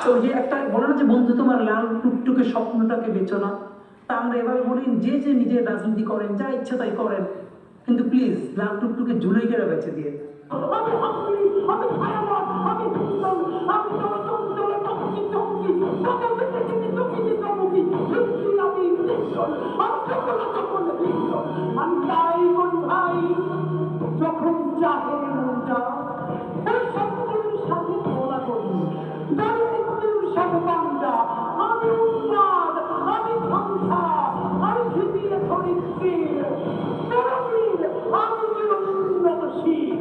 তো যে একটা বলে না যে বন্ধু তোমার লাল টুকটুকে স্বপ্নটাকে বেচো না, তা আমরা এভাবে বলি যে যে নিজের রাজনীতি করেন, যা ইচ্ছা তাই করেন, কিন্তু প্লিজ লাল টুকটুকে জুলাই করে বেঁচে দিয়ে। যখন চাহে মনটা ওই শত্রুর সাথে তোলা করি, দরিদ্রের সাথে পাঞ্জা, আমি উন্মাদ, আমি ধ্বংসা, আমি ঝিটিয়ে ধরিত্রীর তরুণীর, আমি উন্নতশীল।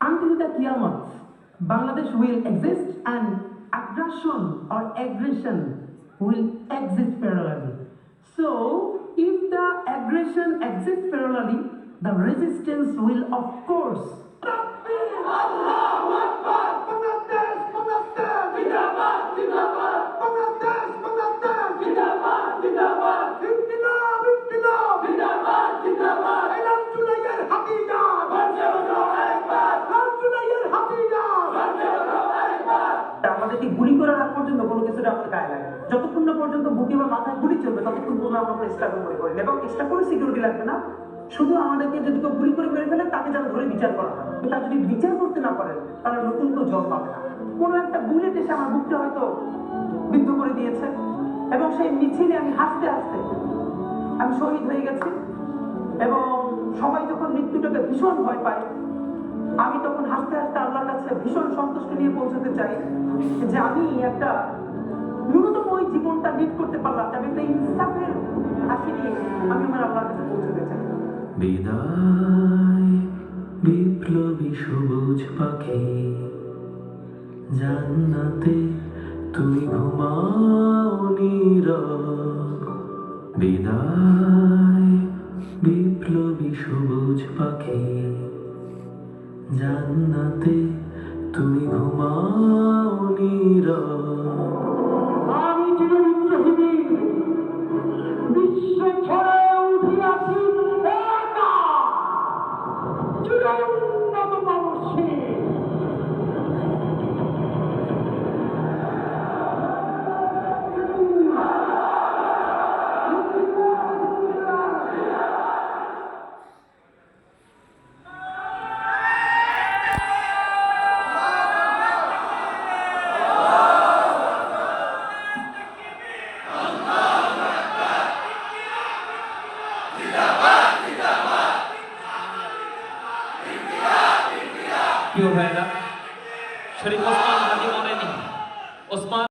Until the Qiyamah, Bangladesh will exist and aggression or aggression will exist parallelly. So, if the aggression exists parallelly, the resistance will of course. আমাদেরকে গুলি করে রাখ পর্যন্ত কোনো কিছুটা আমাদের গায়ে লাগে, যতক্ষণ না পর্যন্ত বুকে বা মাথায় গুলি চলবে ততক্ষণ পর্যন্ত আমরা স্ট্রাগল করে করি, এবং এক্সট্রা করে সিকিউরিটি লাগবে না। শুধু আমাদেরকে যদি কেউ গুলি করে মেরে ফেলে তাকে যেন ধরে বিচার করা হয়, তা যদি বিচার করতে না পারেন তাহলে নতুন কেউ জল পাবে না। কোনো একটা বুলেট এসে আমার বুকটা হয়তো বিদ্ধ করে দিয়েছে, এবং সেই মিছিলে আমি হাসতে হাসতে আমি শহীদ হয়ে গেছি, এবং সবাই যখন মৃত্যুটাকে ভীষণ ভয় পায়, আমি তখন হাসতে হাসতে আল্লাহর কাছে ভীষণ সন্তুষ্টি নিয়ে পৌঁছতে চাই যে আমি একটা ন্যূনতম ওই জীবনটা লিড করতে পারলাম, আমি একটা ইনসাফের হাসি নিয়ে আমি আমার আল্লাহর কাছে পৌঁছতে চাই। বিদায় বিপ্লবী সবুজ পাখি, জান্নাতে তুমি ঘুমাও নীরব। বিদায় বিপ্লবী সবুজ পাখি, জান্নাতে তুমি ঘুমাও নীরব। আমি চিরবিদ্রোহী বিশ্ব ছেড়ে উঠিয়াছি একা, চিরোন্নত মানুষে। প্রিয় ভাইরা, শরীফ ওসমান হাজি মনে নেই ওসমান